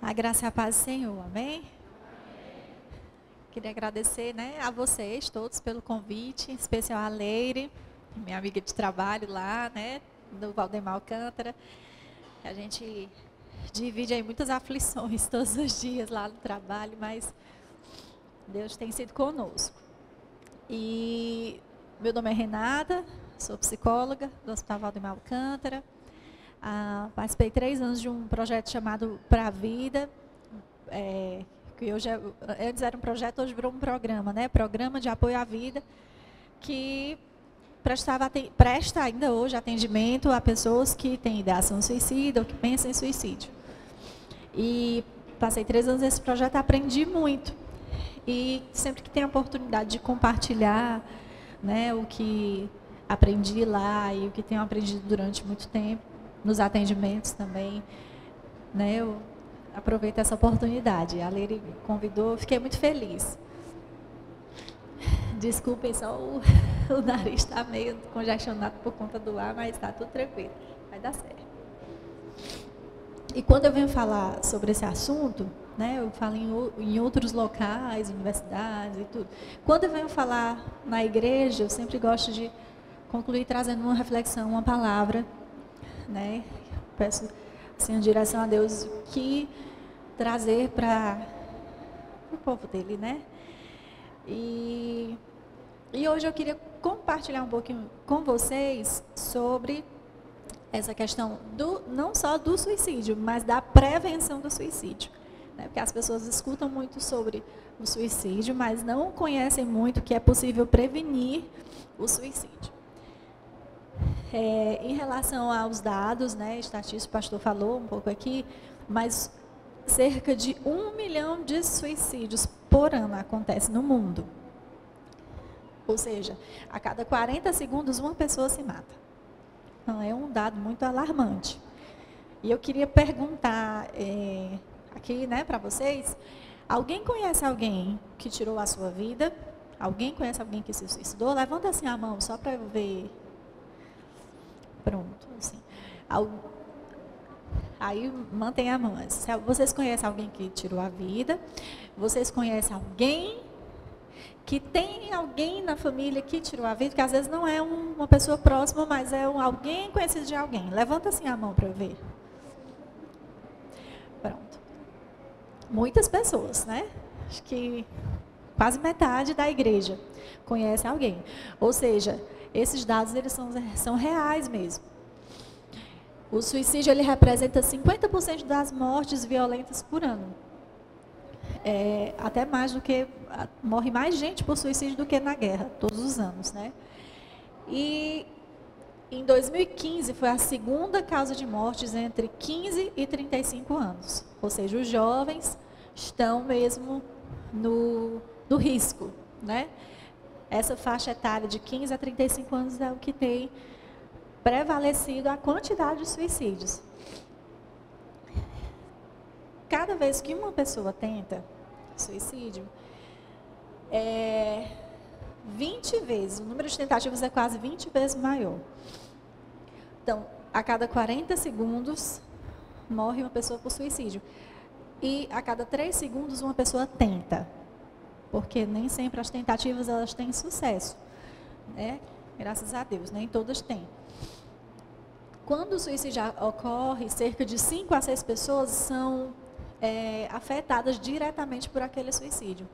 A graça e a paz do Senhor, amém? Queria agradecer, a vocês todos pelo convite, em especial a Leire, minha amiga de trabalho lá, do Valdemar Alcântara. A gente divide aí muitas aflições todos os dias lá no trabalho, mas Deus tem sido conosco. E meu nome é Renata, sou psicóloga do Hospital Valdemar Alcântara. Participei 3 anos de um projeto chamado Pra a Vida, que hoje antes era um projeto, hoje virou um programa, Programa de Apoio à Vida, que presta ainda hoje atendimento a pessoas que têm ideação suicida ou que pensam em suicídio. E passei 3 anos nesse projeto, aprendi muito. E sempre que tem a oportunidade de compartilhar, o que aprendi lá e o que tenho aprendido durante muito tempo, nos atendimentos também, eu aproveito essa oportunidade. A Leire me convidou, fiquei muito feliz. Desculpem, só o nariz está meio congestionado por conta do ar, mas está tudo tranquilo, vai dar certo. E quando eu venho falar sobre esse assunto, eu falo em outros locais, universidades e tudo. Quando eu venho falar na igreja, eu sempre gosto de concluir trazendo uma reflexão, uma palavra, peço assim, em direção a Deus o que trazer para o povo dele, E hoje eu queria compartilhar um pouquinho com vocês sobre essa questão não só do suicídio, mas da prevenção do suicídio. Porque as pessoas escutam muito sobre o suicídio, mas não conhecem muito que é possível prevenir o suicídio. Em relação aos dados, estatísticos, o pastor falou um pouco aqui, mas cerca de 1 milhão de suicídios por ano acontece no mundo. Ou seja, a cada 40 segundos uma pessoa se mata. Então, é um dado muito alarmante. E eu queria perguntar aqui, para vocês, alguém conhece alguém que tirou a sua vida? Alguém conhece alguém que se suicidou? Levanta assim a mão, só para eu ver. Pronto, assim. Aí mantém a mão. Vocês conhecem alguém que tirou a vida? Vocês conhecem alguém que tem alguém na família que tirou a vida? Que às vezes não é uma pessoa próxima, mas é alguém conhecido de alguém. Levanta assim a mão para eu ver. Pronto. Muitas pessoas, Acho que quase metade da igreja conhece alguém. Ou seja, esses dados eles são reais mesmo. O suicídio ele representa 50% das mortes violentas por ano. Até mais do que morre mais gente por suicídio do que na guerra, todos os anos, E em 2015 foi a segunda causa de mortes entre 15 e 35 anos. Ou seja, os jovens estão mesmo no risco, Essa faixa etária de 15 a 35 anos é o que tem prevalecido a quantidade de suicídios. Cada vez que uma pessoa tenta suicídio, 20 vezes, o número de tentativas é quase 20 vezes maior. Então, a cada 40 segundos, morre uma pessoa por suicídio. E a cada 3 segundos, uma pessoa tenta. Porque nem sempre as tentativas elas têm sucesso. Graças a Deus, nem todas têm. Quando o suicídio ocorre, cerca de 5 a 6 pessoas são afetadas diretamente por aquele suicídio.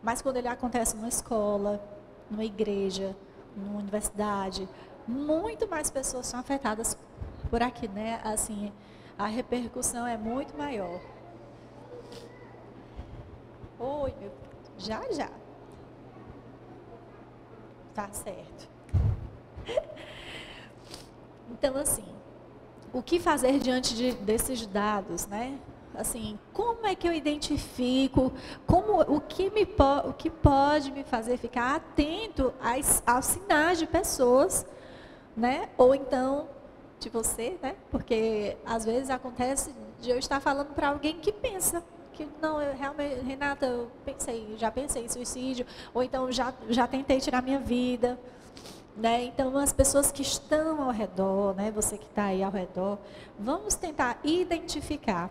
Mas quando ele acontece numa escola, numa igreja, numa universidade, muito mais pessoas são afetadas por aqui, Assim, a repercussão é muito maior. Oi, meu filho. Já. Tá certo. Então, assim, o que fazer diante desses dados, Assim, como é que eu identifico, o que pode me fazer ficar atento aos sinais de pessoas, Ou então, de você, Porque, às vezes, acontece de eu estar falando para alguém que pensa, que não, eu realmente, Renata, já pensei em suicídio, ou então já tentei tirar minha vida, Então, as pessoas que estão ao redor, você que está aí ao redor, vamos tentar identificar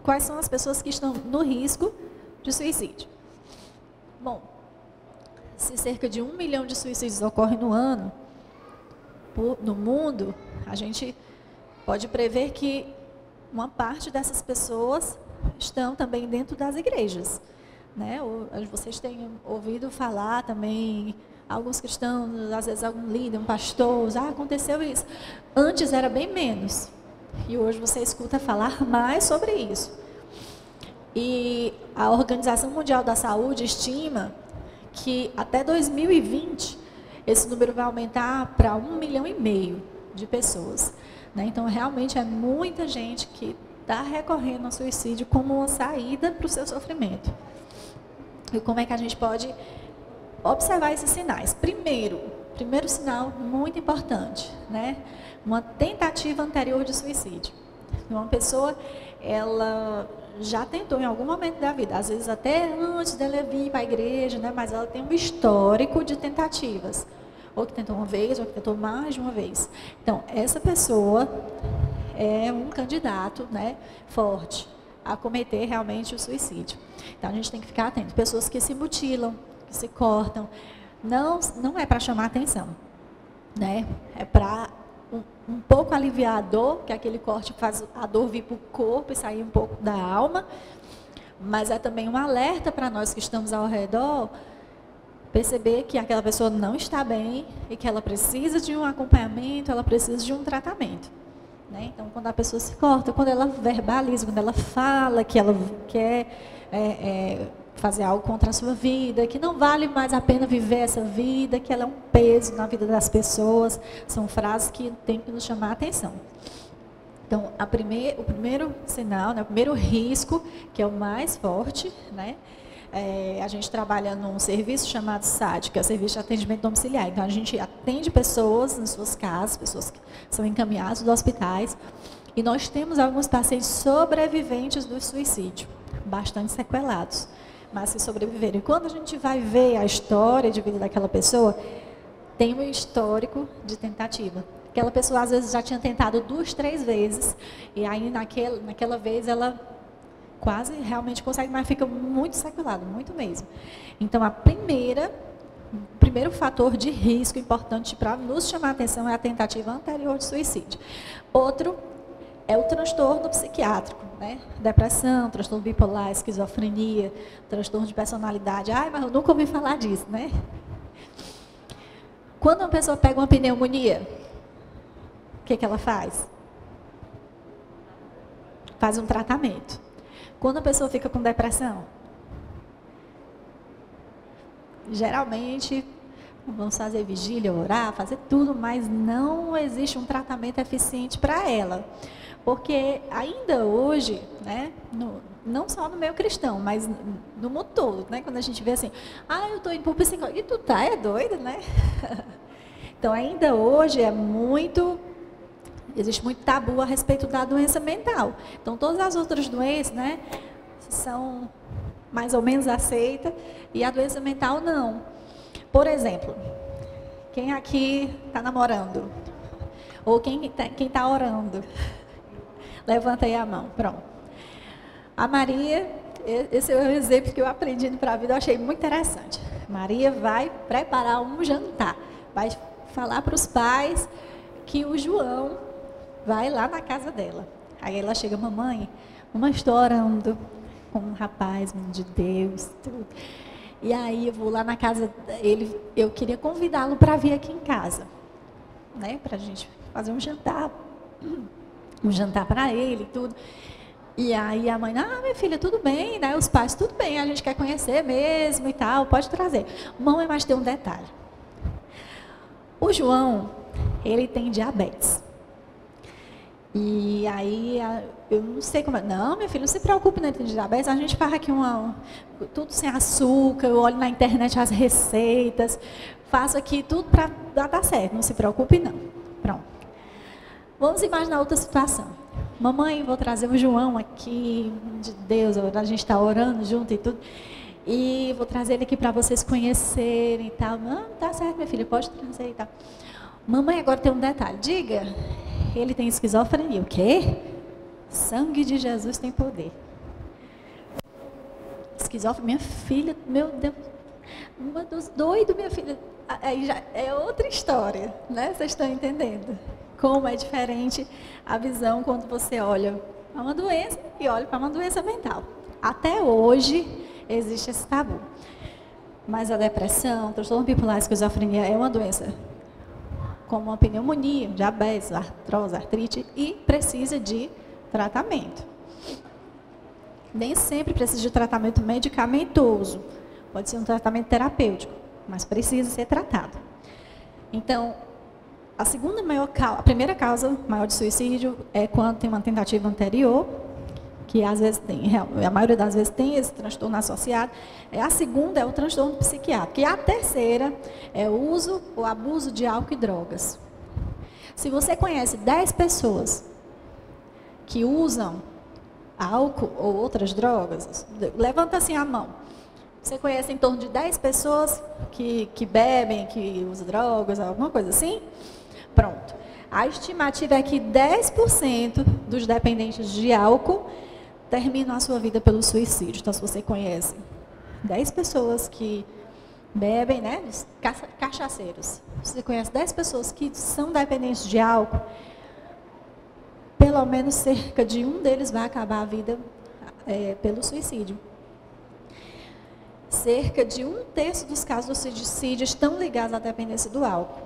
quais são as pessoas que estão no risco de suicídio. Bom, se cerca de 1 milhão de suicídios ocorrem no ano, no mundo, a gente pode prever que uma parte dessas pessoas estão também dentro das igrejas, né? Vocês têm ouvido falar também, alguns cristãos, às vezes algum líder, um pastor, aconteceu isso. Antes era bem menos, e hoje você escuta falar mais sobre isso. E a Organização Mundial da Saúde estima que até 2020, esse número vai aumentar para 1,5 milhão de pessoas, né? Então, realmente é muita gente que está recorrendo ao suicídio como uma saída para o seu sofrimento. E como é que a gente pode observar esses sinais? Primeiro sinal muito importante, né? Uma tentativa anterior de suicídio. Uma pessoa, ela já tentou em algum momento da vida, às vezes até antes dela vir para a igreja, né? Mas ela tem um histórico de tentativas. Ou que tentou uma vez, ou que tentou mais de uma vez. Então, essa pessoa é um candidato, né, forte a cometer realmente o suicídio. Então, a gente tem que ficar atento. Pessoas que se mutilam, que se cortam, não é para chamar atenção, né? É para um pouco aliviar a dor, que aquele corte faz a dor vir para o corpo e sair um pouco da alma, mas é também um alerta para nós que estamos ao redor, perceber que aquela pessoa não está bem e que ela precisa de um acompanhamento, ela precisa de um tratamento, né? Então, quando a pessoa se corta, quando ela verbaliza, quando ela fala que ela quer fazer algo contra a sua vida, que não vale mais a pena viver essa vida, que ela é um peso na vida das pessoas, são frases que tem que nos chamar a atenção. Então, o primeiro sinal, né, o primeiro risco, que é o mais forte, né? A gente trabalha num serviço chamado SAD, que é o Serviço de Atendimento Domiciliar. Então, a gente atende pessoas nas suas casas, pessoas que são encaminhadas dos hospitais, e nós temos alguns pacientes sobreviventes do suicídio, bastante sequelados, mas que sobreviveram. E quando a gente vai ver a história de vida daquela pessoa, tem um histórico de tentativa. Aquela pessoa, às vezes, já tinha tentado 2, 3 vezes, e aí, naquela vez, ela quase realmente consegue, mas fica muito sequelado, muito mesmo. Então, o primeiro fator de risco importante para nos chamar a atenção é a tentativa anterior de suicídio. Outro é o transtorno psiquiátrico, né? Depressão, transtorno bipolar, esquizofrenia, transtorno de personalidade. Mas eu nunca ouvi falar disso, né? Quando uma pessoa pega uma pneumonia, o que ela faz? Faz um tratamento. Quando a pessoa fica com depressão, geralmente vamos fazer vigília, orar, fazer tudo, mas não existe um tratamento eficiente para ela. Porque ainda hoje, né, não só no meio cristão, mas no mundo todo, né, quando a gente vê assim, eu estou indo para o psicólogo, e tu é doida, né? Então, ainda hoje existe muito tabu a respeito da doença mental. Então, todas as outras doenças, né, são mais ou menos aceitas, e a doença mental não. Por exemplo, quem aqui está namorando? Ou quem está orando? Levanta aí a mão, pronto. A Maria, esse é o exemplo que eu aprendi para a vida, eu achei muito interessante. Maria vai preparar um jantar, vai falar para os pais que o João vai lá na casa dela. Aí ela chega, mamãe estou orando com um rapaz, menino de Deus, tudo. E aí eu vou lá na casa dele, eu queria convidá-lo para vir aqui em casa, né, para a gente fazer um jantar para ele e tudo. E aí a mãe, minha filha, tudo bem, né, os pais, tudo bem, a gente quer conhecer mesmo e tal, pode trazer. Mamãe, mas tem um detalhe. O João, ele tem diabetes. E aí, eu não sei como é. Não, minha filha, não se preocupe, não tem diabetes. A gente faz aqui tudo sem açúcar, eu olho na internet as receitas, faço aqui tudo para dar certo, não se preocupe não. Pronto. Vamos imaginar outra situação. Mamãe, vou trazer o João aqui, de Deus, a gente está orando junto e tudo. E vou trazer ele aqui para vocês conhecerem e tal. Não, tá certo, minha filha, pode trazer e tal. Mamãe, agora tem um detalhe. Diga, ele tem esquizofrenia. O quê? Sangue de Jesus tem poder. Esquizofrenia, minha filha, meu Deus, uma dos doidos, minha filha. Aí já é outra história, né? Vocês estão entendendo como é diferente a visão quando você olha para uma doença e olha para uma doença mental. Até hoje existe esse tabu. Mas a depressão, transtorno bipolar e esquizofrenia é uma doença como uma pneumonia, diabetes, artrose, artrite e precisa de tratamento. Nem sempre precisa de tratamento medicamentoso. Pode ser um tratamento terapêutico, mas precisa ser tratado. Então, a primeira causa maior de suicídio é quando tem uma tentativa anterior, que às vezes tem, a maioria das vezes tem esse transtorno associado. A segunda é o transtorno psiquiátrico. E a terceira é o uso ou abuso de álcool e drogas. Se você conhece 10 pessoas que usam álcool ou outras drogas, levanta assim a mão. Você conhece em torno de 10 pessoas que bebem, que usam drogas, alguma coisa assim? Pronto. A estimativa é que 10% dos dependentes de álcool terminam a sua vida pelo suicídio. Então, se você conhece 10 pessoas que bebem, né, cachaceiros, se você conhece 10 pessoas que são dependentes de álcool, pelo menos cerca de um deles vai acabar a vida pelo suicídio. Cerca de 1/3 dos casos do suicídio estão ligados à dependência do álcool.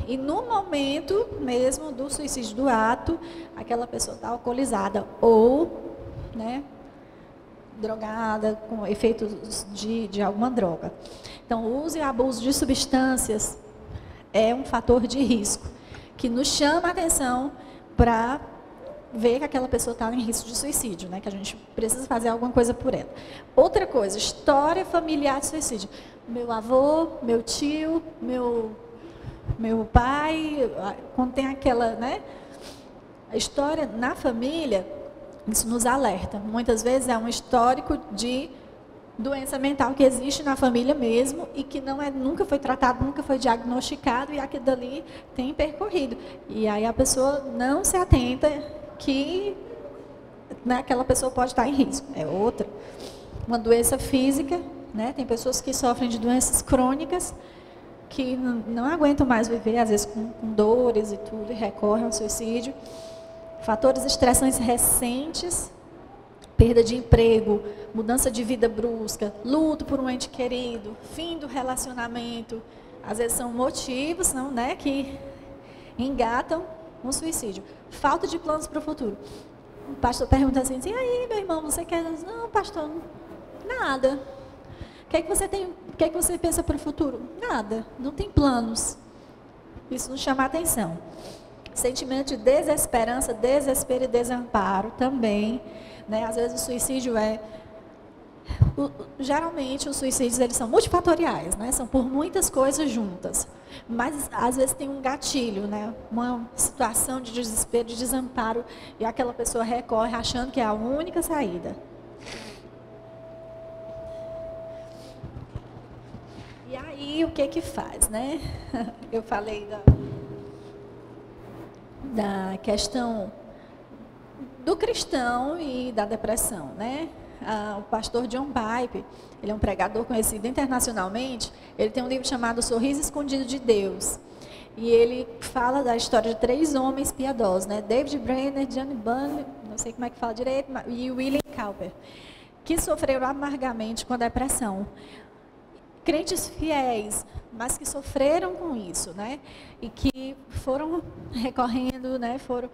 E no momento mesmo do suicídio do ato, aquela pessoa está alcoolizada ou, né, drogada, com efeitos de alguma droga. Então, o uso e abuso de substâncias é um fator de risco, que nos chama a atenção para ver que aquela pessoa está em risco de suicídio, né, que a gente precisa fazer alguma coisa por ela. Outra coisa, história familiar de suicídio. Meu avô, meu tio, meu pai, quando tem aquela, né, a história na família, isso nos alerta. Muitas vezes é um histórico de doença mental que existe na família mesmo e que nunca foi tratado, nunca foi diagnosticado e aquilo dali tem percorrido. E aí a pessoa não se atenta que, né, aquela pessoa pode estar em risco. É outra. Uma doença física, né? Tem pessoas que sofrem de doenças crônicas que não aguentam mais viver, às vezes com dores e tudo, e recorrem ao suicídio. Fatores estressantes recentes, perda de emprego, mudança de vida brusca, luto por um ente querido, fim do relacionamento, às vezes são motivos, não, né, que engatam um suicídio. Falta de planos para o futuro. O pastor pergunta assim, e aí, meu irmão, você quer? Não, pastor, nada. O que é que você tem? O que é que você pensa para o futuro? Nada, não tem planos. Isso nos chama a atenção. Sentimento de desesperança, desespero e desamparo também, né? Às vezes o suicídio geralmente os suicídios eles são multifatoriais, né? São por muitas coisas juntas. Mas às vezes tem um gatilho, né? Uma situação de desespero, de desamparo, e aquela pessoa recorre achando que é a única saída. E aí o que faz, né? Eu falei da questão do cristão e da depressão, né? O pastor John Piper, ele é um pregador conhecido internacionalmente, ele tem um livro chamado Sorriso Escondido de Deus, e ele fala da história de 3 homens piedosos, né? David Brainerd, Johnny Bunyan, não sei como é que fala direito, e William Cowper, que sofreram amargamente com a depressão. Crentes fiéis, mas que sofreram com isso, né? E que foram recorrendo, né? Foram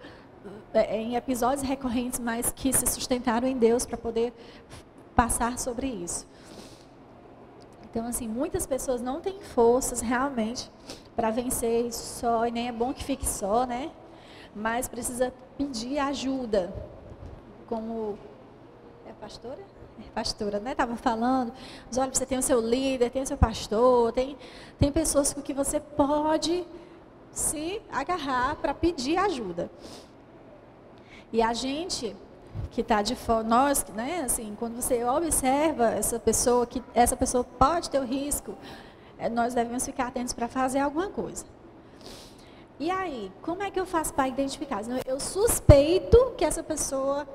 em episódios recorrentes, mas que se sustentaram em Deus para poder passar sobre isso. Então, assim, muitas pessoas não têm forças realmente para vencer isso só, e nem é bom que fique só, né? Mas precisa pedir ajuda. Como é pastora? Pastora, né? Estava falando, olha, você tem o seu líder, tem o seu pastor, tem pessoas com que você pode se agarrar para pedir ajuda. E a gente que está de fora, nós, né, assim, quando você observa essa pessoa, que essa pessoa pode ter o risco, nós devemos ficar atentos para fazer alguma coisa. E aí, como é que eu faço para identificar? Eu suspeito que essa pessoa,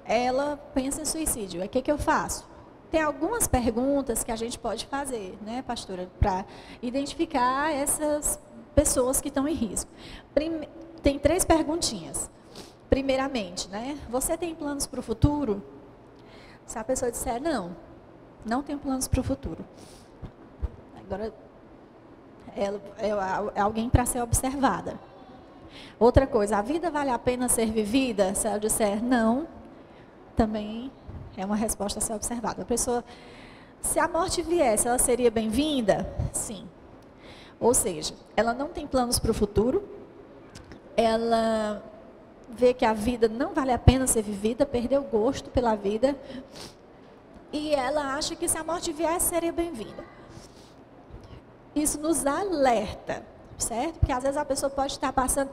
ela pensa em suicídio. O que eu faço? Tem algumas perguntas que a gente pode fazer, né, pastora, para identificar essas pessoas que estão em risco. Tem 3 perguntinhas. Primeiramente, né, você tem planos para o futuro? Se a pessoa disser não, não tenho planos para o futuro. Agora, é alguém para ser observada. Outra coisa, a vida vale a pena ser vivida? Se ela disser não, também é uma resposta a ser observada. A pessoa, se a morte viesse, ela seria bem-vinda? Sim. Ou seja, ela não tem planos para o futuro, ela vê que a vida não vale a pena ser vivida, perdeu o gosto pela vida, e ela acha que se a morte viesse, seria bem-vinda. Isso nos alerta, certo? Porque às vezes a pessoa pode estar passando,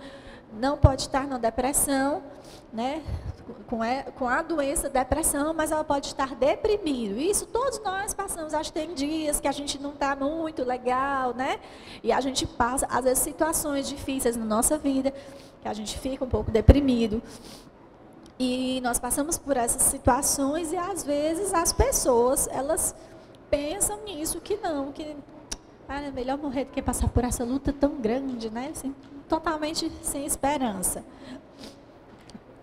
não pode estar na depressão, né? Com a doença depressão, mas ela pode estar deprimida. Isso todos nós passamos. Acho que tem dias que a gente não está muito legal, né? E a gente passa, às vezes, situações difíceis na nossa vida, que a gente fica um pouco deprimido. E nós passamos por essas situações e, às vezes, as pessoas, elas pensam nisso, que não, que é melhor morrer do que passar por essa luta tão grande, né? Assim, totalmente sem esperança.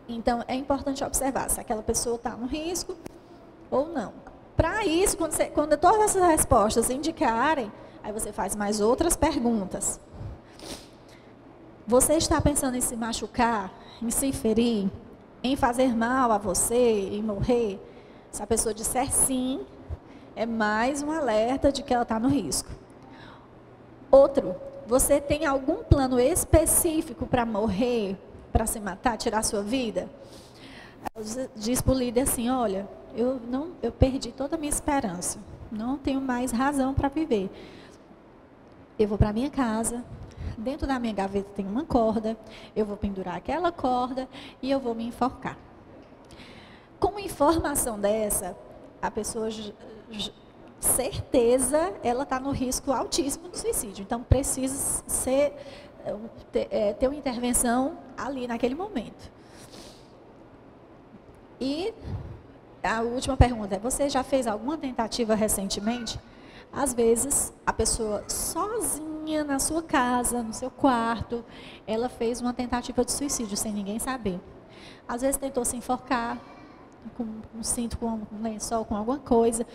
Então, é importante observar se aquela pessoa está no risco ou não. Para isso, quando todas essas respostas indicarem, aí você faz mais outras perguntas. Você está pensando em se machucar, em se ferir, em fazer mal a você, em morrer? Se a pessoa disser sim, é mais um alerta de que ela está no risco. Outro, você tem algum plano específico para morrer, para se matar, tirar a sua vida? Diz para o líder assim, olha, eu perdi toda a minha esperança, não tenho mais razão para viver. Eu vou para a minha casa, dentro da minha gaveta tem uma corda, eu vou pendurar aquela corda e eu vou me enforcar. Com uma informação dessa, a pessoa, certeza, ela está no risco altíssimo de suicídio. Então, precisa ter uma intervenção ali naquele momento. E a última pergunta é, você já fez alguma tentativa recentemente? Às vezes, a pessoa sozinha na sua casa, no seu quarto, ela fez uma tentativa de suicídio sem ninguém saber. Às vezes tentou se enforcar com um cinto, com um lençol, com alguma coisa,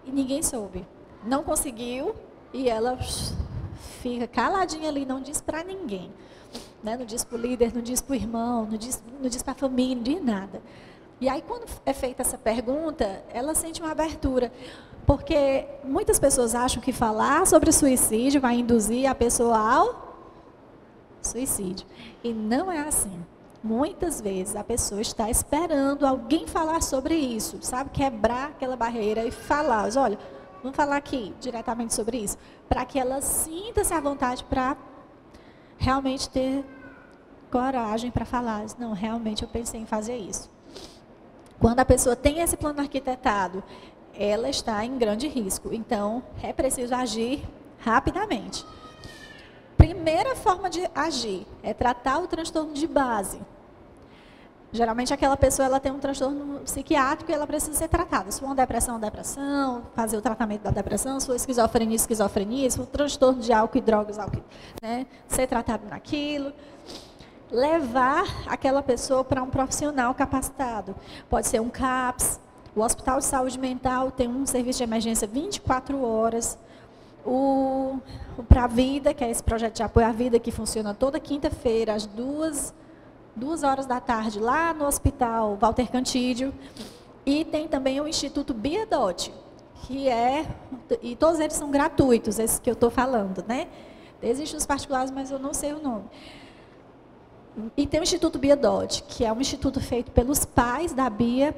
e ninguém soube. Não conseguiu e ela fica caladinha ali, não diz para ninguém. Né? Não diz para o líder, não diz para o irmão, não diz para a família, não diz nada. E aí, quando é feita essa pergunta, ela sente uma abertura. Porque muitas pessoas acham que falar sobre suicídio vai induzir a pessoa ao suicídio. E não é assim. Muitas vezes a pessoa está esperando alguém falar sobre isso, sabe? Quebrar aquela barreira e falar, olha, vamos falar aqui diretamente sobre isso, para que ela sinta-se à vontade para realmente ter coragem para falar. Não, realmente eu pensei em fazer isso. Quando a pessoa tem esse plano arquitetado, ela está em grande risco. Então, é preciso agir rapidamente. Primeira forma de agir é tratar o transtorno de base. Geralmente, aquela pessoa ela tem um transtorno psiquiátrico e ela precisa ser tratada. Se for uma depressão, fazer o tratamento da depressão. Se for esquizofrenia, se for transtorno de álcool e drogas, né, ser tratado naquilo. Levar aquela pessoa para um profissional capacitado. Pode ser um CAPS. O Hospital de Saúde Mental tem um serviço de emergência 24 horas. O Pra a Vida, que é esse projeto de apoio à vida, que funciona toda quinta-feira, às 2h da tarde, lá no Hospital Walter Cantídio. E tem também o Instituto Biadote, e todos eles são gratuitos, esses que eu estou falando, né? Existem os particulares, mas eu não sei o nome. E tem o Instituto Biadote, que é um instituto feito pelos pais da Bia,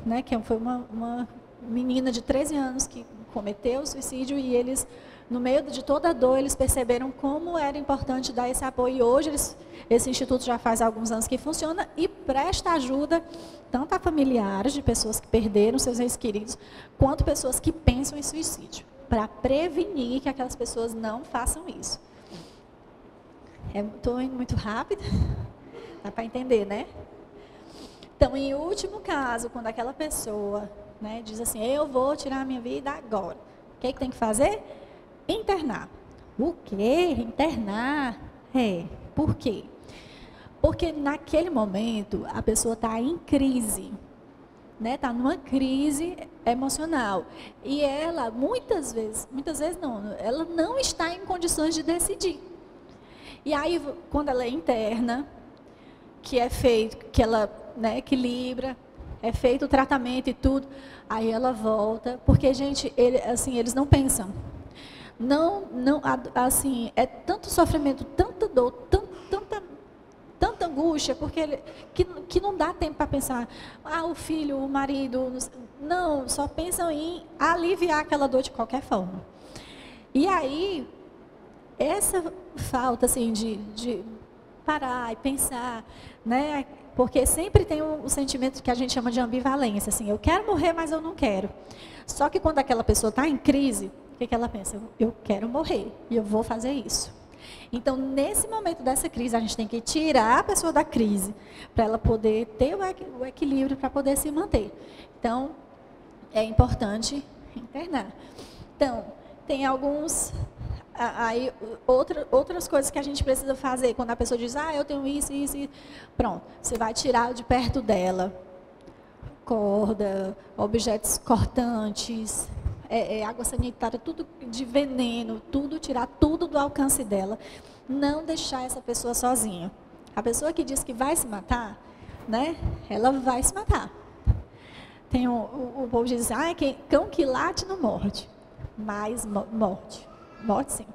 né, que foi uma menina de 13 anos que cometeu o suicídio e eles, no meio de toda a dor, eles perceberam como era importante dar esse apoio. E hoje, esse instituto já faz alguns anos que funciona e presta ajuda tanto a familiares de pessoas que perderam seus entes queridos, quanto pessoas que pensam em suicídio, para prevenir que aquelas pessoas não façam isso. Estou indo muito rápido, dá para entender, né? Então, em último caso, quando aquela pessoa, né, diz assim, eu vou tirar a minha vida agora, o que tem que fazer? Internar. O quê? Internar? Por quê? Porque naquele momento a pessoa está em crise, né? Está numa crise emocional. E ela, muitas vezes não, ela não está em condições de decidir. E aí, quando ela é interna, que é feito, que ela, né, equilibra, é feito o tratamento e tudo, aí ela volta, porque, gente, eles não pensam. Não, assim, é tanto sofrimento, tanta dor, tanta angústia, porque que não dá tempo para pensar, o filho, o marido, não, só pensam em aliviar aquela dor de qualquer forma. E aí, essa falta, assim, de parar e pensar, né? Porque sempre tem o sentimento que a gente chama de ambivalência, assim, eu quero morrer, mas eu não quero. Só que quando aquela pessoa está em crise, o que ela pensa? Eu quero morrer e eu vou fazer isso. Então, nesse momento dessa crise, a gente tem que tirar a pessoa da crise para ela poder ter o equilíbrio, para poder se manter. Então, é importante internar. Então, tem alguns... Aí, outras coisas que a gente precisa fazer, quando a pessoa diz, eu tenho isso, pronto, você vai tirar de perto dela corda, objetos cortantes, água sanitária, tudo de veneno, tirar tudo do alcance dela, não deixar essa pessoa sozinha. A pessoa que diz que vai se matar, né, ela vai se matar. Tem o povo diz, cão que late não morde, mas morde. Morte, sim.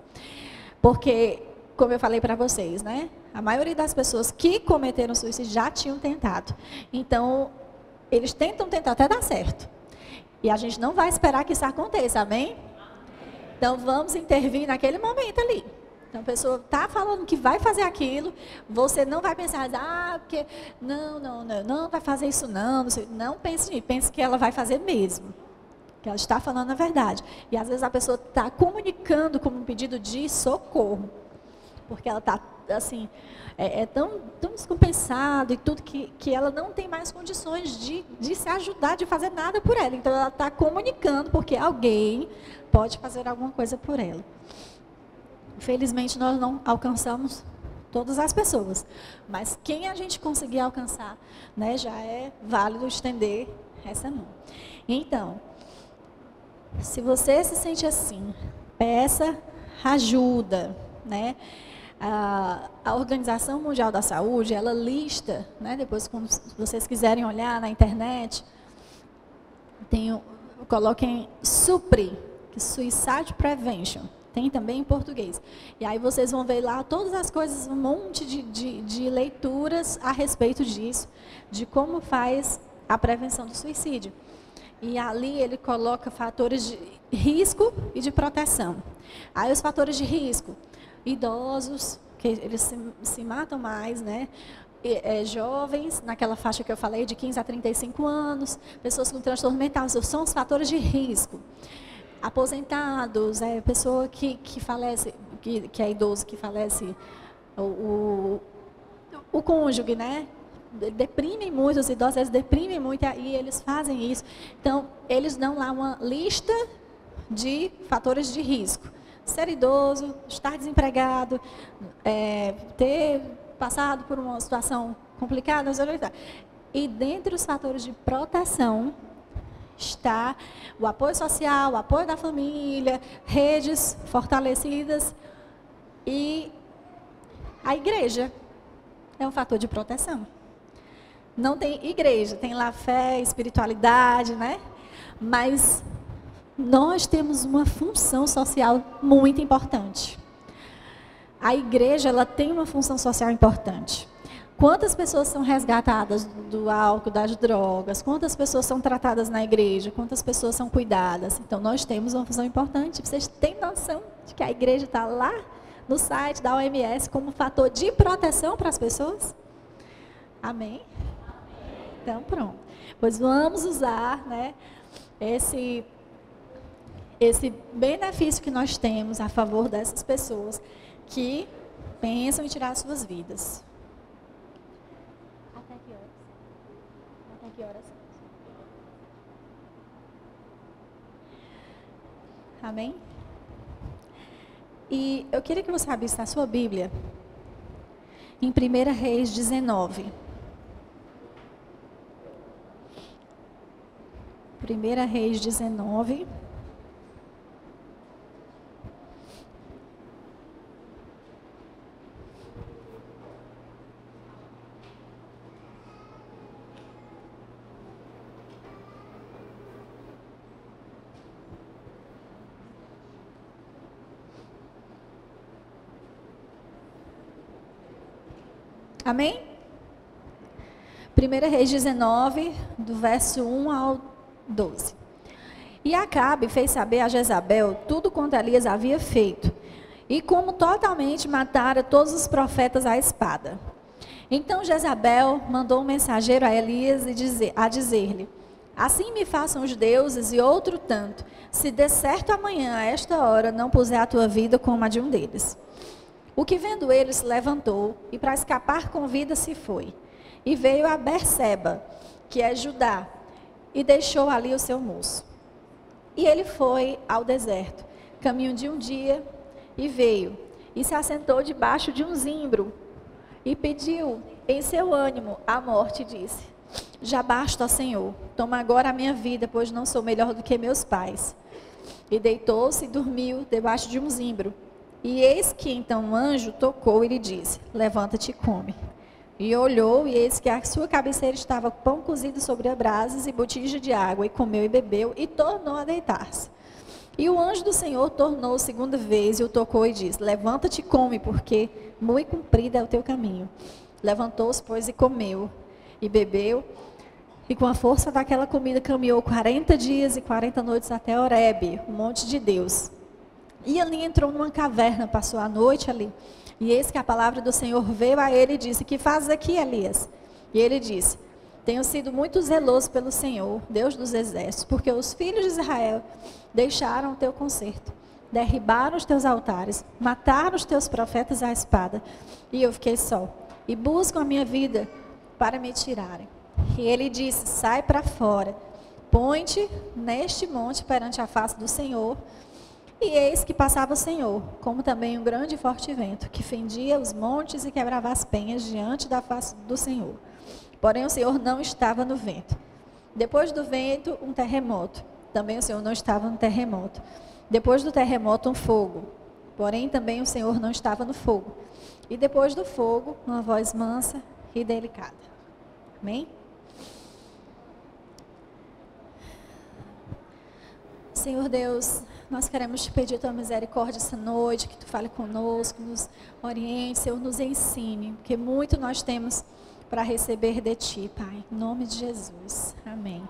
Porque, como eu falei para vocês, né? A maioria das pessoas que cometeram suicídio já tinham tentado. Então, eles tentam até dar certo. E a gente não vai esperar que isso aconteça, amém? Então, vamos intervir naquele momento ali. Então, a pessoa está falando que vai fazer aquilo, você não vai pensar, porque não vai fazer isso não pense nisso, pense que ela vai fazer mesmo. Que ela está falando a verdade. E às vezes a pessoa está comunicando como um pedido de socorro. Porque ela está, assim, tão descompensada e tudo que ela não tem mais condições de se ajudar, de fazer nada por ela. Então ela está comunicando porque alguém pode fazer alguma coisa por ela. Infelizmente nós não alcançamos todas as pessoas. Mas quem a gente conseguir alcançar, né, já é válido estender essa mão. Então, se você se sente assim, peça ajuda, né? A Organização Mundial da Saúde, ela lista, né? Depois, quando vocês quiserem olhar na internet, coloquem SUPRE, que é Suicide Prevention, tem também em português. E aí vocês vão ver lá todas as coisas, um monte de leituras a respeito disso, de como faz a prevenção do suicídio. E ali ele coloca fatores de risco e de proteção. Aí os fatores de risco, idosos, que eles se matam mais, né? Jovens, naquela faixa que eu falei, de 15 a 35 anos, pessoas com transtorno mental, são os fatores de risco. Aposentados, pessoa que falece, que é idoso, que falece, o cônjuge, né? Deprimem muito, os idosos eles deprimem muito e eles fazem isso. Então, eles dão lá uma lista de fatores de risco. Ser idoso, estar desempregado, ter passado por uma situação complicada. E dentre os fatores de proteção está o apoio social, o apoio da família, redes fortalecidas e a igreja é um fator de proteção. Não tem igreja, tem lá fé, espiritualidade, né? Mas nós temos uma função social muito importante. A igreja, ela tem uma função social importante. Quantas pessoas são resgatadas do álcool, das drogas? Quantas pessoas são tratadas na igreja? Quantas pessoas são cuidadas? Então, nós temos uma função importante. Vocês têm noção de que a igreja está lá no site da OMS como fator de proteção para as pessoas? Amém? Então, pronto. Pois vamos usar, né, esse benefício que nós temos a favor dessas pessoas que pensam em tirar as suas vidas. Até que horas? Até que horas? Amém? E eu queria que você abrisse a sua Bíblia em 1 Reis 19. 1 Reis 19. Amém? 1 Reis 19, do verso 1 ao 12. E Acabe fez saber a Jezabel tudo quanto Elias havia feito, e como totalmente matara todos os profetas à espada. Então Jezabel mandou um mensageiro a Elias a dizer-lhe: assim me façam os deuses e outro tanto, se de certo amanhã a esta hora não puser a tua vida como a de um deles. O que vendo ele se levantou e para escapar com vida se foi. E veio a Berseba, que é Judá, e deixou ali o seu moço. E ele foi ao deserto, caminho de um dia, e veio, e se assentou debaixo de um zimbro, e pediu em seu ânimo a morte, e disse: já basta, ó Senhor, toma agora a minha vida, pois não sou melhor do que meus pais. E deitou-se e dormiu debaixo de um zimbro. E eis que então um anjo tocou e lhe disse: levanta-te e come. E olhou, e eis que à sua cabeceira estava pão cozido sobre as brasas e botija de água, e comeu e bebeu, e tornou a deitar-se. E o anjo do Senhor tornou segunda vez, e o tocou e disse: levanta-te e come, porque muito comprido é o teu caminho. Levantou-se, pois, e comeu, e bebeu, e com a força daquela comida caminhou 40 dias e 40 noites até Horebe, o monte de Deus. E ali entrou numa caverna, passou a noite ali. E eis que a palavra do Senhor veio a ele e disse: que fazes aqui, Elias? E ele disse: tenho sido muito zeloso pelo Senhor, Deus dos exércitos, porque os filhos de Israel deixaram o teu concerto, derribaram os teus altares, mataram os teus profetas à espada, e eu fiquei só, e buscam a minha vida para me tirarem. E ele disse: sai para fora, põe-te neste monte perante a face do Senhor. E eis que passava o Senhor, como também um grande e forte vento, que fendia os montes e quebrava as penhas diante da face do Senhor. Porém o Senhor não estava no vento. Depois do vento, um terremoto. Também o Senhor não estava no terremoto. Depois do terremoto, um fogo. Porém também o Senhor não estava no fogo. E depois do fogo, uma voz mansa e delicada. Amém? Senhor Deus, nós queremos te pedir a tua misericórdia essa noite, que tu fale conosco, nos oriente, Senhor, nos ensine, porque muito nós temos para receber de ti, Pai, em nome de Jesus, amém.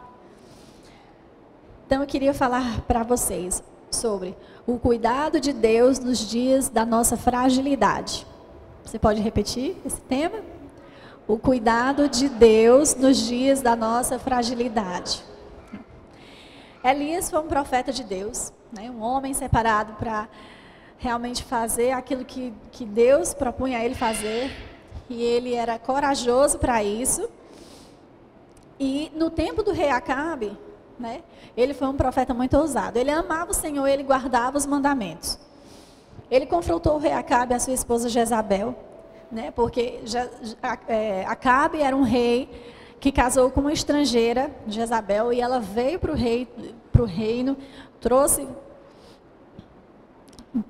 Então eu queria falar para vocês sobre o cuidado de Deus nos dias da nossa fragilidade. Você pode repetir esse tema? O cuidado de Deus nos dias da nossa fragilidade. Elias foi um profeta de Deus, né? Um homem separado para realmente fazer aquilo que Deus propunha a ele fazer. E ele era corajoso para isso. E no tempo do rei Acabe, né, ele foi um profeta muito ousado. Ele amava o Senhor, ele guardava os mandamentos. Ele confrontou o rei Acabe e a sua esposa Jezabel, né, porque Acabe era um rei que casou com uma estrangeira, Jezabel, e ela veio para o reino, trouxe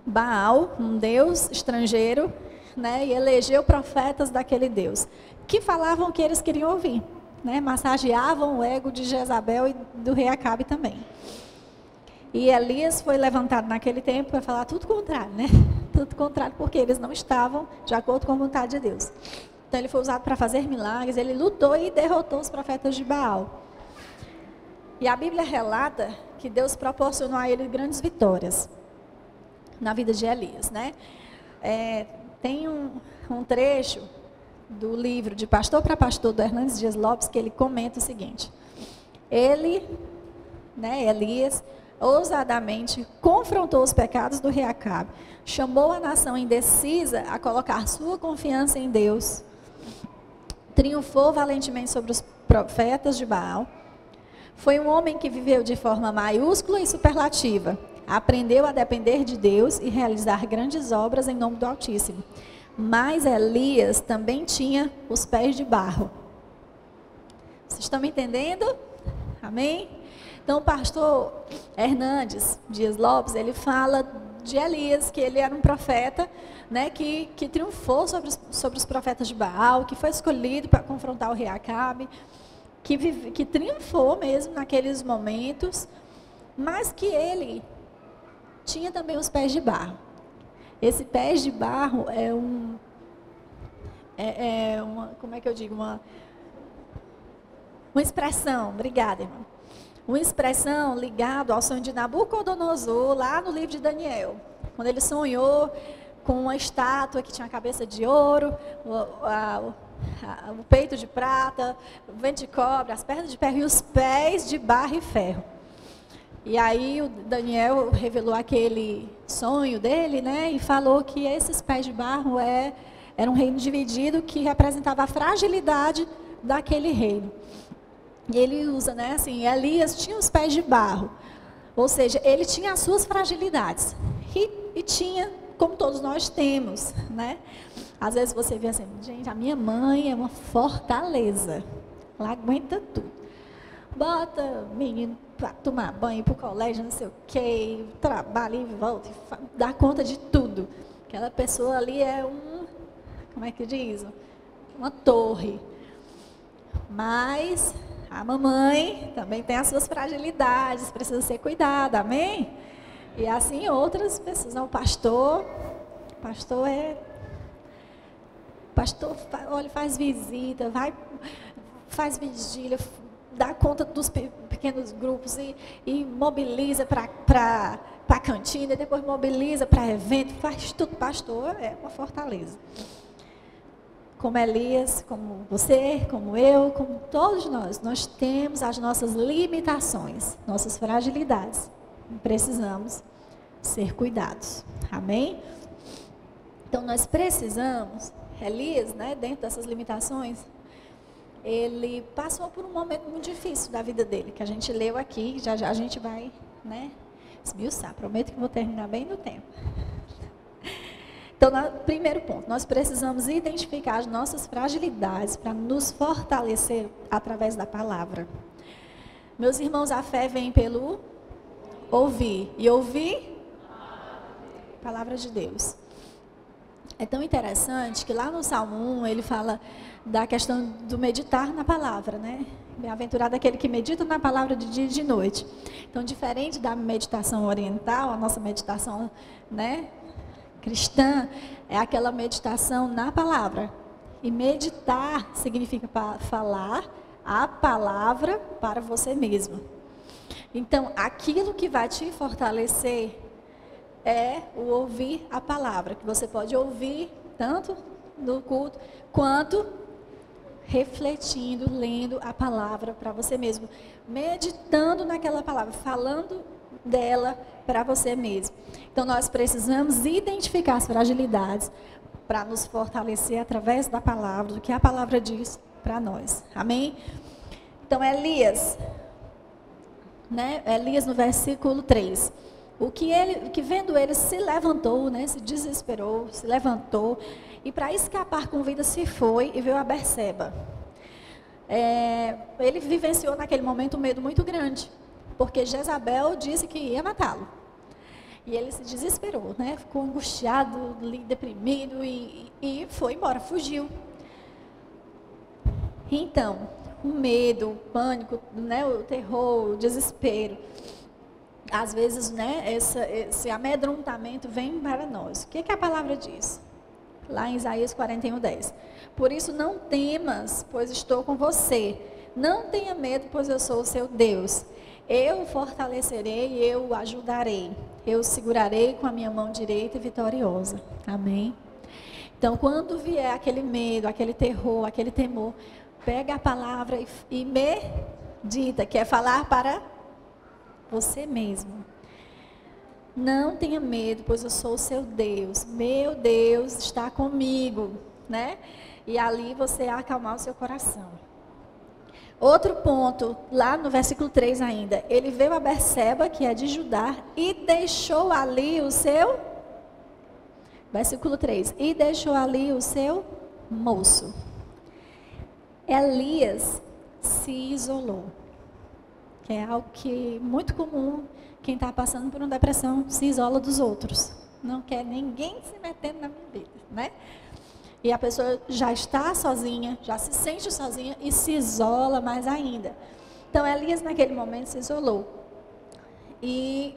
Baal, um deus estrangeiro, né, e elegeu profetas daquele deus, que falavam o que eles queriam ouvir, né, massageavam o ego de Jezabel e do rei Acabe também. E Elias foi levantado naquele tempo para falar tudo contrário, né? Tudo contrário, porque eles não estavam de acordo com a vontade de Deus. Então ele foi usado para fazer milagres, ele lutou e derrotou os profetas de Baal. E a Bíblia relata que Deus proporcionou a ele grandes vitórias na vida de Elias, né? Tem um trecho do livro De Pastor para Pastor, do Hernandes Dias Lopes, que ele comenta o seguinte: ele, né, Elias, ousadamente confrontou os pecados do rei Acabe, chamou a nação indecisa a colocar sua confiança em Deus, triunfou valentemente sobre os profetas de Baal. Foi um homem que viveu de forma maiúscula e superlativa, aprendeu a depender de Deus e realizar grandes obras em nome do Altíssimo. Mas Elias também tinha os pés de barro. Vocês estão me entendendo? Amém? Então, o pastor Hernandes Dias Lopes, ele fala de Elias, que ele era um profeta, né, que triunfou sobre os profetas de Baal, que foi escolhido para confrontar o rei Acabe, que triunfou mesmo naqueles momentos, mas que ele tinha também os pés de barro. Esse pés de barro é uma, como é que eu digo, uma expressão, obrigada, irmã. Uma expressão ligada ao sonho de Nabucodonosor, lá no livro de Daniel. Quando ele sonhou com uma estátua que tinha a cabeça de ouro, o peito de prata, o ventre de cobre, as pernas de ferro e os pés de barro e ferro. E aí o Daniel revelou aquele sonho dele, né? E falou que esses pés de barro era um reino dividido que representava a fragilidade daquele reino. E ele usa, né, assim, Elias tinha os pés de barro, ou seja, ele tinha as suas fragilidades, e tinha, como todos nós temos, né? Às vezes você vê assim, gente, a minha mãe é uma fortaleza, ela aguenta tudo, bota menino para tomar banho, para o colégio, não sei o quê, trabalha e volta, dá conta de tudo. Aquela pessoa ali é como é que diz? Uma torre. Mas a mamãe também tem as suas fragilidades, precisa ser cuidada, amém? E assim outras pessoas. Não, o pastor olha, faz visita, faz vigília, dá conta dos pequenos grupos e mobiliza para a cantina, e depois mobiliza para evento, faz tudo. Pastor é uma fortaleza. Como Elias, como você, como eu, como todos nós temos as nossas limitações, nossas fragilidades. Precisamos ser cuidados. Amém? Então, nós precisamos, Elias, né, dentro dessas limitações, ele passou por um momento muito difícil da vida dele, que a gente leu aqui, já a gente vai, né, esmiuçar. Prometo que vou terminar bem no tempo. Então, primeiro ponto, nós precisamos identificar as nossas fragilidades para nos fortalecer através da palavra. Meus irmãos, a fé vem pelo ouvir. E ouvir a palavra de Deus. É tão interessante que lá no Salmo 1, ele fala da questão do meditar na palavra, né? Bem-aventurado aquele que medita na palavra de dia e de noite. Então, diferente da meditação oriental, a nossa meditação, né, cristã, é aquela meditação na palavra. E meditar significa falar a palavra para você mesmo. Então, aquilo que vai te fortalecer é o ouvir a palavra, que você pode ouvir tanto no culto, quanto refletindo, lendo a palavra para você mesmo, meditando naquela palavra, falando dela para você mesmo. Então, nós precisamos identificar as fragilidades para nos fortalecer através da palavra, do que a palavra diz para nós. Amém? Então, Elias, né? Elias no versículo 3. Que vendo ele se levantou, né? Se desesperou, se levantou e para escapar com vida se foi e veio a Berseba. Ele vivenciou naquele momento um medo muito grande, porque Jezabel disse que ia matá-lo. E ele se desesperou, né? Ficou angustiado, deprimido e foi embora, fugiu. Então, o medo, o pânico, né? O terror, o desespero, às vezes, né? Esse amedrontamento vem para nós. O que a palavra diz? Lá em Isaías 41:10. Por isso não temas, pois estou com você. Não tenha medo, pois eu sou o seu Deus. Eu o fortalecerei, eu o ajudarei. Eu o segurarei com a minha mão direita e vitoriosa. Amém? Então, quando vier aquele medo, aquele terror, aquele temor, pega a palavra e medita, que é falar para você mesmo. Não tenha medo, pois eu sou o seu Deus. Meu Deus está comigo, né? E ali você acalmar o seu coração. Outro ponto, lá no versículo 3 ainda. Ele veio a Berseba, que é de Judá, e deixou ali o seu... Versículo 3. E deixou ali o seu moço. Elias se isolou. Que é algo que muito comum, quem está passando por uma depressão se isola dos outros. Não quer ninguém se metendo na minha vida, né? E a pessoa já está sozinha, já se sente sozinha e se isola mais ainda. Então, Elias, naquele momento, se isolou. E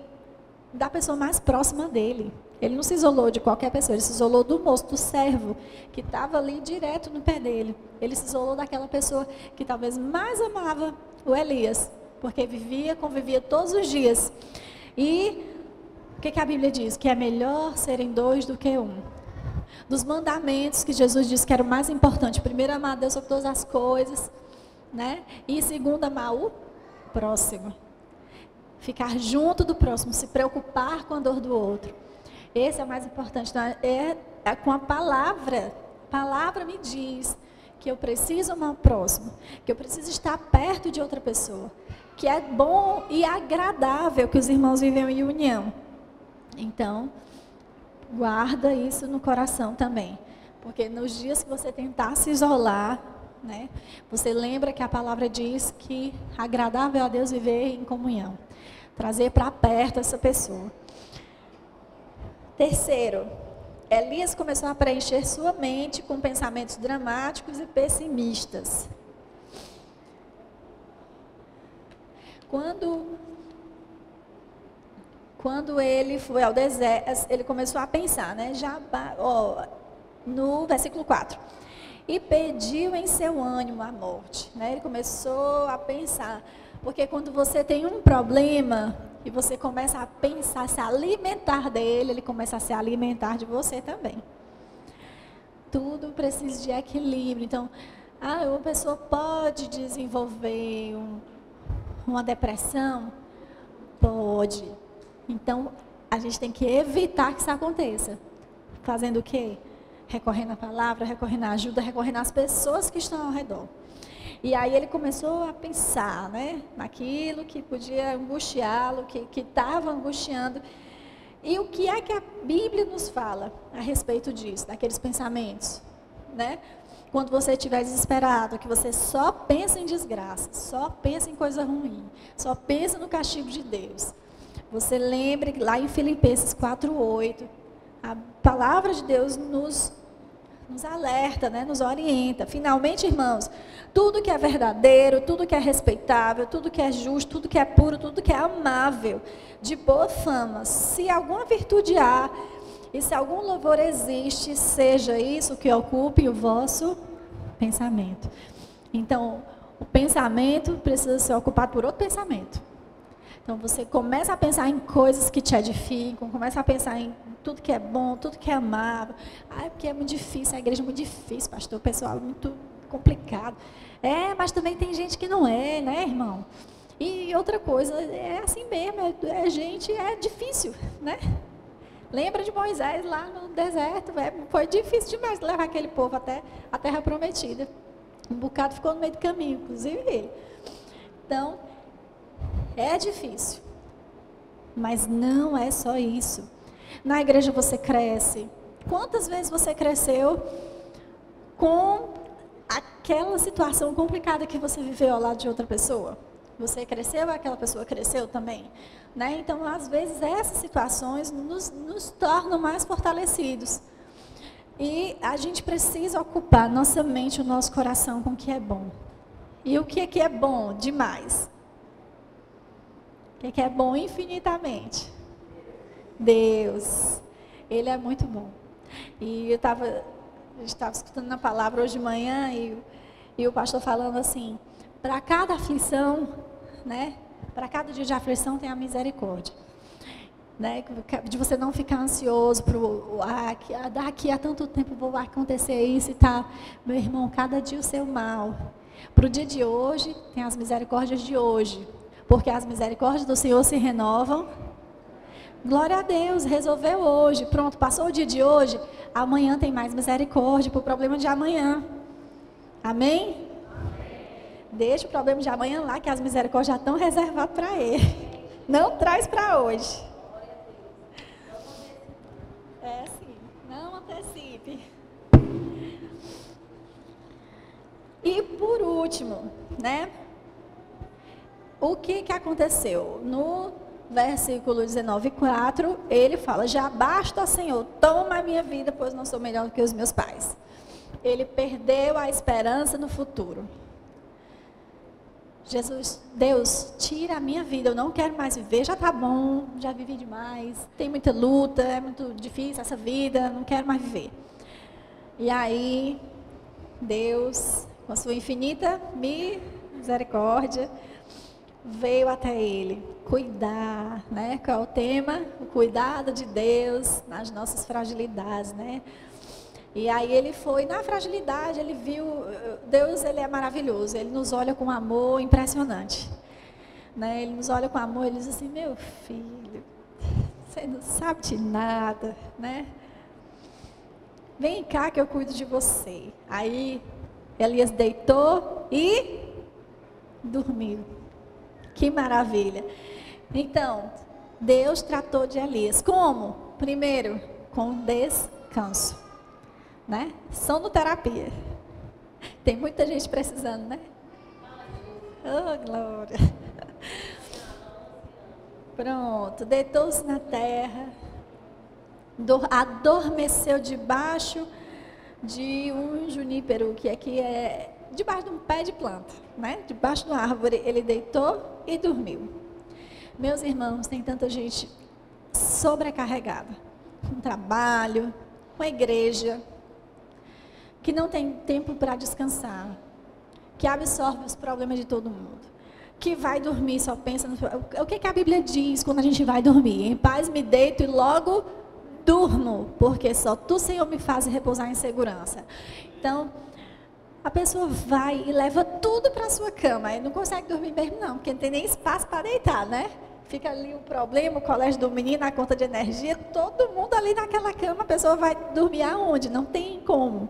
da pessoa mais próxima dele. Ele não se isolou de qualquer pessoa, ele se isolou do moço, do servo, que estava ali direto no pé dele. Ele se isolou daquela pessoa que talvez mais amava o Elias, porque convivia todos os dias. E o que a Bíblia diz? Que é melhor serem dois do que um. Dos mandamentos que Jesus disse que era o mais importante. Primeiro, amar a Deus sobre todas as coisas, né? E segundo, amar o próximo. Ficar junto do próximo, se preocupar com a dor do outro. Esse é o mais importante. Então, é com a palavra. A palavra me diz que eu preciso amar o próximo, que eu preciso estar perto de outra pessoa, que é bom e agradável que os irmãos vivam em união. Então, guarda isso no coração também, porque nos dias que você tentar se isolar, né, você lembra que a palavra diz que é agradável a Deus viver em comunhão, trazer para perto essa pessoa. Terceiro, Elias começou a preencher sua mente com pensamentos dramáticos e pessimistas. Quando ele foi ao deserto, ele começou a pensar, né? No versículo 4. E pediu em seu ânimo a morte, né? Ele começou a pensar, porque quando você tem um problema e você começa a pensar, se alimentar dele, ele começa a se alimentar de você também. Tudo precisa de equilíbrio. Então, uma pessoa pode desenvolver uma depressão? Pode. Então, a gente tem que evitar que isso aconteça. Fazendo o quê? Recorrendo à palavra, recorrendo à ajuda, recorrendo às pessoas que estão ao redor. E aí ele começou a pensar, né, naquilo que podia angustiá-lo, que estava angustiando. E o que é que a Bíblia nos fala a respeito disso, daqueles pensamentos, né? Quando você estiver desesperado, que você só pensa em desgraça, só pensa em coisa ruim, só pensa no castigo de Deus. Você lembre lá em Filipenses 4:8, a palavra de Deus nos alerta, né? Nos orienta. Finalmente, irmãos, tudo que é verdadeiro, tudo que é respeitável, tudo que é justo, tudo que é puro, tudo que é amável, de boa fama, se alguma virtude há e se algum louvor existe, seja isso que ocupe o vosso pensamento. Então, o pensamento precisa ser ocupado por outro pensamento. Então, você começa a pensar em coisas que te edificam, começa a pensar em tudo que é bom, tudo que é amável. Porque é muito difícil, a igreja é muito difícil, pastor, o pessoal é muito complicado. Mas também tem gente que não é, né, irmão? E outra coisa, é assim mesmo, é difícil, né? Lembra de Moisés lá no deserto, foi difícil demais levar aquele povo até a terra prometida. Um bocado ficou no meio do caminho, inclusive ele. Então, é difícil, mas não é só isso. Na igreja você cresce. Quantas vezes você cresceu com aquela situação complicada que você viveu ao lado de outra pessoa? Você cresceu, aquela pessoa cresceu também, né? Então, às vezes, essas situações nos tornam mais fortalecidos. E a gente precisa ocupar nossa mente, o nosso coração com o que é bom. E o que é bom demais? O que é bom infinitamente? Deus. Ele é muito bom. E a gente estava escutando na palavra hoje de manhã e o pastor falando assim, para cada aflição, né? Para cada dia de aflição tem a misericórdia. Né? De você não ficar ansioso, daqui a tanto tempo vai acontecer isso e tal. Meu irmão, cada dia o seu mal. Para o dia de hoje, tem as misericórdias de hoje. Porque as misericórdias do Senhor se renovam Glória a Deus, resolveu hoje. Pronto, passou o dia de hoje. Amanhã tem mais misericórdia para o problema de amanhã. Amém? Deixa o problema de amanhã lá, que as misericórdias já estão reservadas para ele. Não traz para hoje. É sim, não antecipe. E por último, né? O que aconteceu? No versículo 19:4, ele fala: já basta, Senhor, toma a minha vida, pois não sou melhor do que os meus pais. Ele perdeu a esperança no futuro. Jesus, Deus, tira a minha vida, eu não quero mais viver, já está bom, já vivi demais, tem muita luta, é muito difícil essa vida, não quero mais viver. E aí, Deus, com a sua infinita misericórdia, veio até ele cuidar, né? Qual é o tema? O cuidado de Deus nas nossas fragilidades, né? E aí ele foi na fragilidade, ele viu, Deus, ele é maravilhoso, ele nos olha com amor impressionante, né? Ele nos olha com amor, ele diz assim: meu filho, você não sabe de nada, né? Vem cá que eu cuido de você. Aí Elias deitou e dormiu. Que maravilha. Então, Deus tratou de Elias. Como? Primeiro, com descanso. Né? Sonoterapia. Tem muita gente precisando, né? Oh, glória. Pronto, deitou-se na terra, adormeceu debaixo de um junípero, que aqui é debaixo de um pé de planta, né? Debaixo de uma árvore, ele deitou e dormiu. Meus irmãos, tem tanta gente sobrecarregada, com trabalho, com a igreja, que não tem tempo para descansar, que absorve os problemas de todo mundo, que vai dormir, só pensa no... O que a Bíblia diz quando a gente vai dormir? Em paz me deito e logo durmo, porque só tu, Senhor, me faz repousar em segurança. Então, a pessoa vai e leva tudo para a sua cama, e não consegue dormir mesmo não, porque não tem nem espaço para deitar, né? Fica ali o problema, o colégio do menino, a conta de energia, todo mundo ali naquela cama, a pessoa vai dormir aonde? Não tem como.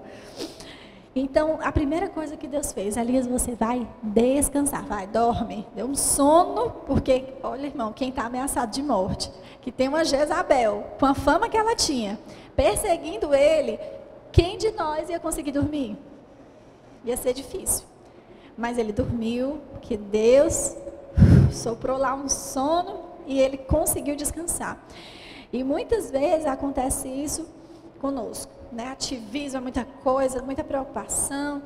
Então, a primeira coisa que Deus fez: Elias, você vai descansar, vai, dorme. Deu um sono, porque, olha, irmão, quem está ameaçado de morte, que tem uma Jezabel, com a fama que ela tinha, perseguindo ele, quem de nós ia conseguir dormir? Ia ser difícil. Mas ele dormiu, que Deus soprou lá um sono e ele conseguiu descansar. E muitas vezes acontece isso conosco, né? Ativismo é muita coisa, muita preocupação.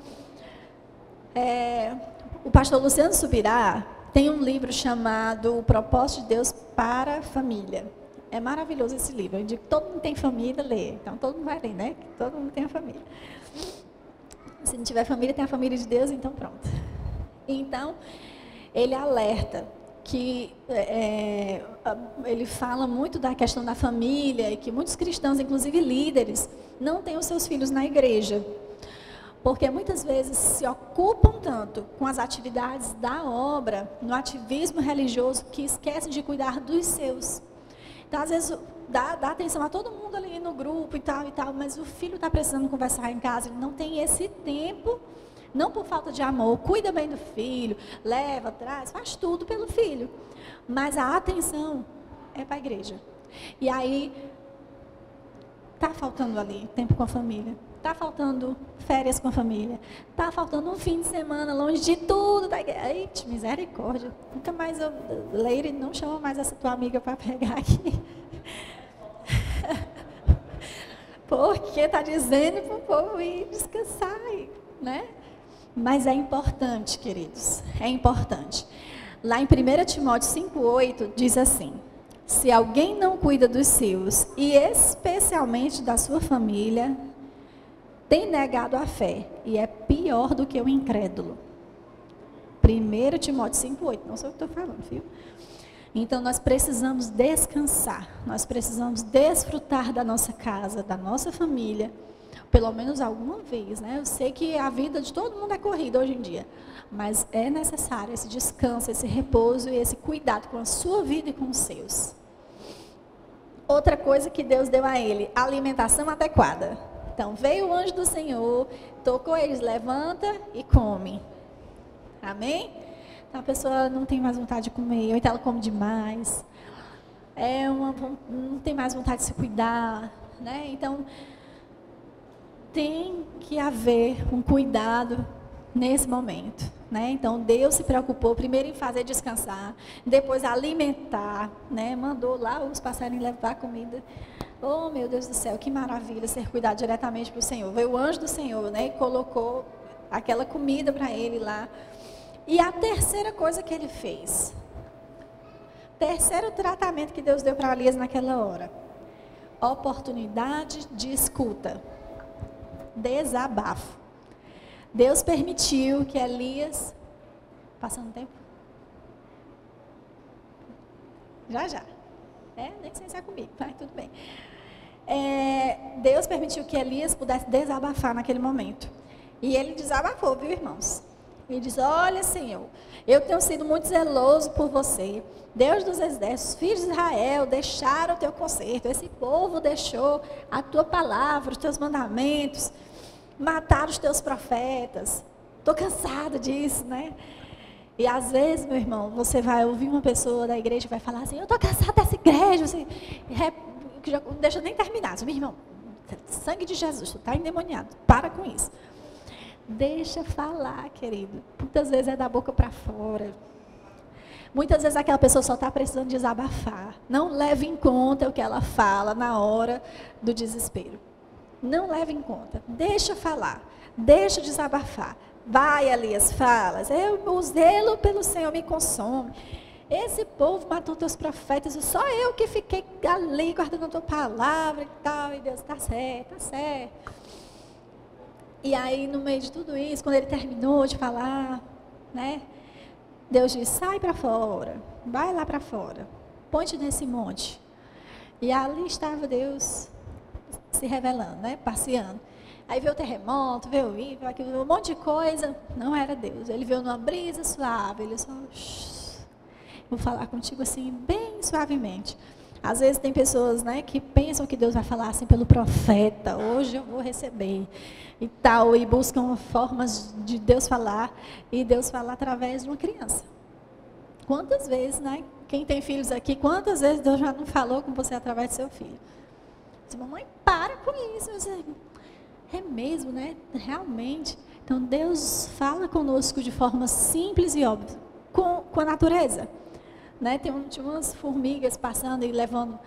O pastor Luciano Subirá tem um livro chamado O Propósito de Deus para a Família. É maravilhoso esse livro. Eu digo que todo mundo tem família, lê. Então todo mundo vai ler, né? Todo mundo tem a família. Se não tiver família, tem a família de Deus, então pronto. Então, ele alerta que ele fala muito da questão da família e que muitos cristãos, inclusive líderes, não têm os seus filhos na igreja. Porque muitas vezes se ocupam tanto com as atividades da obra, no ativismo religioso, que esquecem de cuidar dos seus. Então, às vezes, dá atenção a todo mundo ali no grupo e tal, mas o filho está precisando conversar em casa, ele não tem esse tempo, não por falta de amor, cuida bem do filho, leva, traz, faz tudo pelo filho. Mas a atenção é para a igreja. E aí, está faltando ali tempo com a família, está faltando férias com a família, está faltando um fim de semana longe de tudo da igreja. Eita, misericórdia, nunca mais Leire, não chama mais essa tua amiga para pegar aqui. Porque está dizendo para o povo ir descansar, né? Mas é importante, queridos, é importante. Lá em 1 Timóteo 5,8 diz assim: se alguém não cuida dos seus, e especialmente da sua família, tem negado a fé, e é pior do que o incrédulo. 1 Timóteo 5,8, não sei o que estou falando, viu? Então, nós precisamos descansar, nós precisamos desfrutar da nossa casa, da nossa família, pelo menos alguma vez, né? Eu sei que a vida de todo mundo é corrida hoje em dia, mas é necessário esse descanso, esse repouso e esse cuidado com a sua vida e com os seus. Outra coisa que Deus deu a ele, alimentação adequada. Então, veio o anjo do Senhor, tocou eles, levanta e come. Amém? Então, a pessoa não tem mais vontade de comer, ou então ela come demais. Não tem mais vontade de se cuidar, né? Então, tem que haver um cuidado nesse momento, né? Então, Deus se preocupou primeiro em fazer descansar, depois alimentar, né? Mandou lá os passarinhos levar comida. Oh, meu Deus do céu, que maravilha ser cuidado diretamente pelo Senhor. Veio o anjo do Senhor, né? E colocou aquela comida para ele lá. E a terceira coisa que ele fez, terceiro tratamento que Deus deu para Elias naquela hora, oportunidade de escuta, desabafo. Deus permitiu que Elias, passando tempo? Já. Nem sei se é comigo, mas tudo bem. Deus permitiu que Elias pudesse desabafar naquele momento. E ele desabafou, viu, irmãos? Ele diz, olha, Senhor, eu tenho sido muito zeloso por você. Deus dos exércitos, filhos de Israel, deixaram o teu conserto. Esse povo deixou a tua palavra, os teus mandamentos, mataram os teus profetas. Estou cansada disso, né? E às vezes, meu irmão, você vai ouvir uma pessoa da igreja e vai falar assim, eu estou cansada dessa igreja. Você, não deixa nem terminar. Meu irmão, sangue de Jesus, tu está endemoniado. Para com isso. Deixa falar, querido. Muitas vezes é da boca para fora. Muitas vezes aquela pessoa só está precisando desabafar. Não leve em conta o que ela fala na hora do desespero. Não leve em conta. Deixa falar. Deixa desabafar. Vai, Elias, fala. O zelo pelo Senhor me consome. Esse povo matou teus profetas. E só eu que fiquei ali guardando a tua palavra e tal. E Deus, está certo, está certo. E aí, no meio de tudo isso, quando ele terminou de falar, né? Deus disse, sai para fora, vai lá para fora, põe-te nesse monte. E ali estava Deus se revelando, né? Passeando. Aí veio o terremoto, veio isso, veio aquilo, um monte de coisa. Não era Deus. Ele veio numa brisa suave, ele só... Vou falar contigo assim, bem suavemente. Às vezes tem pessoas, né, que pensam que Deus vai falar assim pelo profeta, hoje eu vou receber e tal, e buscam formas de Deus falar, e Deus fala através de uma criança. Quantas vezes, né, quem tem filhos aqui, quantas vezes Deus já não falou com você através do seu filho? Diz, mamãe, para com isso. É mesmo, né, realmente. Então Deus fala conosco de forma simples e óbvia, com a natureza. Né? Tinha umas formigas passando e levando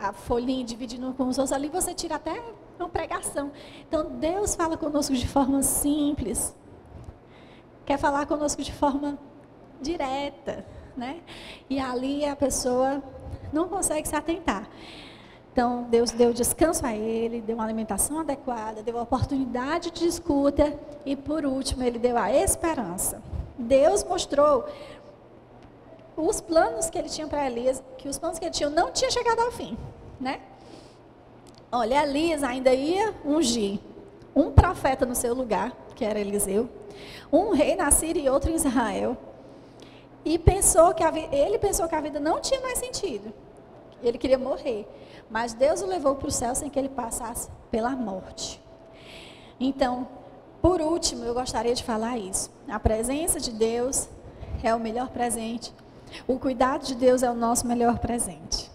a folhinha, dividindo com os outros. Ali você tira até uma pregação. Então, Deus fala conosco de forma simples. Quer falar conosco de forma direta. Né? E ali a pessoa não consegue se atentar. Então, Deus deu descanso a ele, deu uma alimentação adequada, deu a oportunidade de escuta e, por último, ele deu a esperança. Deus mostrou os planos que ele tinha para Elias, que os planos que ele tinha não tinham chegado ao fim, né? Olha, Elias ainda ia ungir um profeta no seu lugar, que era Eliseu, um rei na Síria e outro em Israel, e ele pensou que a vida não tinha mais sentido, ele queria morrer, mas Deus o levou para o céu sem que ele passasse pela morte. Então, por último, eu gostaria de falar isso, a presença de Deus é o melhor presente. O cuidado de Deus é o nosso melhor presente.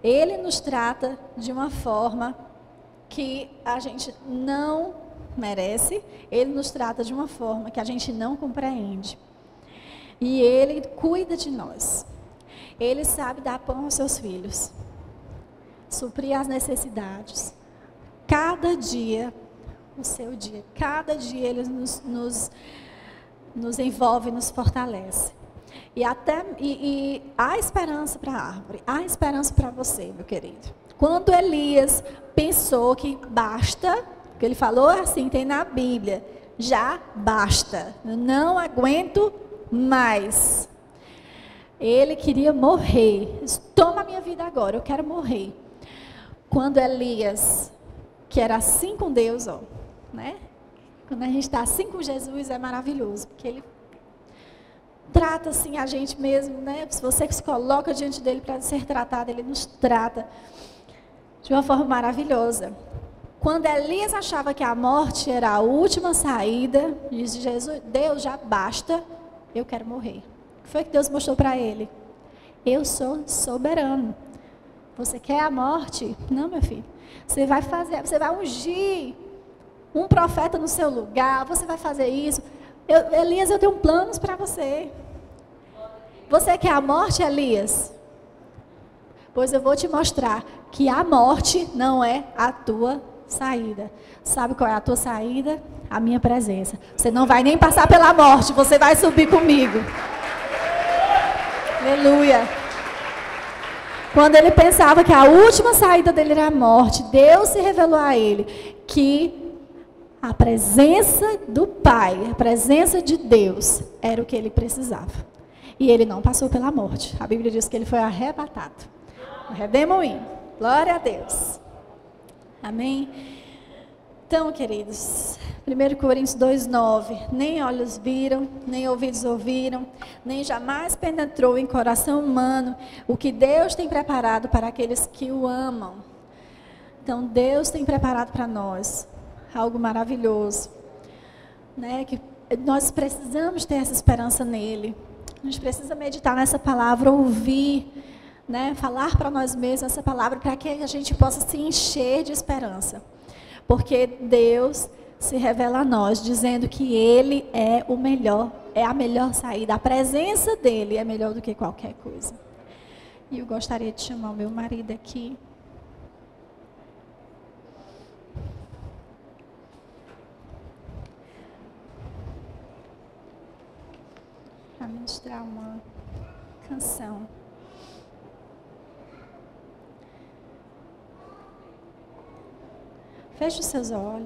Ele nos trata de uma forma que a gente não merece. Ele nos trata de uma forma que a gente não compreende. E Ele cuida de nós. Ele sabe dar pão aos seus filhos. Suprir as necessidades. Cada dia, o seu dia. Cada dia Ele nos envolve, nos fortalece. E há esperança para a árvore, há esperança para você, meu querido. Quando Elias pensou que basta, que ele falou assim, tem na Bíblia, já basta, eu não aguento mais. Ele queria morrer, toma a minha vida agora, eu quero morrer. Quando Elias, que era assim com Deus, né? Quando a gente está assim com Jesus é maravilhoso, porque ele trata assim a gente mesmo, né? Se você se coloca diante dele para ser tratado, ele nos trata de uma forma maravilhosa. Quando Elias achava que a morte era a última saída, disse Jesus: Deus, já basta, eu quero morrer. O que foi que Deus mostrou para ele? Eu sou soberano. Você quer a morte? Não, meu filho. Você vai ungir um profeta no seu lugar, você vai fazer isso. Elias, eu tenho planos para você. Você quer a morte, Elias? Pois eu vou te mostrar que a morte não é a tua saída. Sabe qual é a tua saída? A minha presença. Você não vai nem passar pela morte, você vai subir comigo. Aleluia. Quando ele pensava que a última saída dele era a morte, Deus se revelou a ele que a presença do Pai, a presença de Deus, era o que ele precisava. E ele não passou pela morte. A Bíblia diz que ele foi arrebatado. Redemoinho. Glória a Deus. Amém? Então, queridos, 1 Coríntios 2:9, nem olhos viram, nem ouvidos ouviram, nem jamais penetrou em coração humano o que Deus tem preparado para aqueles que o amam. Então, Deus tem preparado para nós algo maravilhoso, né? Que nós precisamos ter essa esperança nele. A gente precisa meditar nessa palavra, ouvir, né? Falar para nós mesmos essa palavra para que a gente possa se encher de esperança. Porque Deus se revela a nós, dizendo que Ele é o melhor, é a melhor saída. A presença dEle é melhor do que qualquer coisa. E eu gostaria de chamar o meu marido aqui. Para ministrar uma canção. Feche os seus olhos.